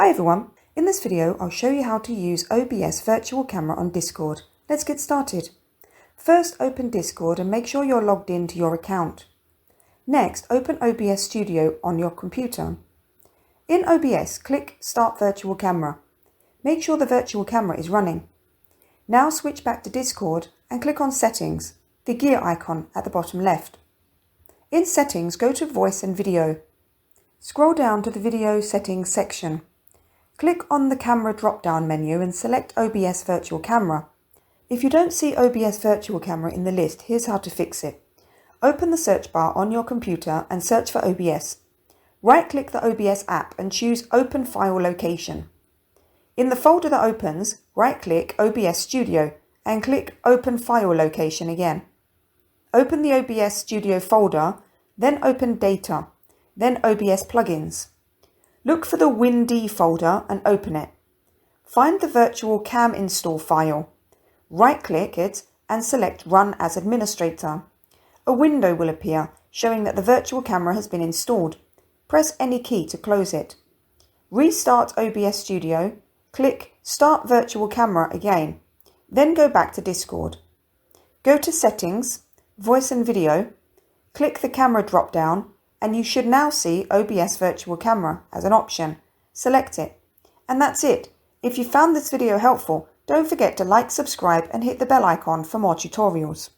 Hi everyone, in this video I'll show you how to use OBS virtual camera on Discord. Let's get started. First open Discord and make sure you're logged into your account. Next open OBS Studio on your computer. In OBS click Start Virtual Camera. Make sure the virtual camera is running. Now switch back to Discord and click on Settings, the gear icon at the bottom left. In Settings go to Voice and Video. Scroll down to the Video Settings section. Click on the Camera drop-down menu and select OBS Virtual Camera. If you don't see OBS Virtual Camera in the list, here's how to fix it. Open the search bar on your computer and search for OBS. Right-click the OBS app and choose Open File Location. In the folder that opens, right-click OBS Studio and click Open File Location again. Open the OBS Studio folder, then open Data, then OBS Plugins. Look for the WinD folder and open it. Find the virtual cam install file. Right-click it and select Run as Administrator. A window will appear showing that the virtual camera has been installed. Press any key to close it. Restart OBS Studio. Click Start Virtual Camera again. Then go back to Discord. Go to Settings, Voice and Video. Click the camera drop-down and you should now see OBS Virtual Camera as an option. Select it. And that's it. If you found this video helpful, don't forget to like, subscribe and hit the bell icon for more tutorials.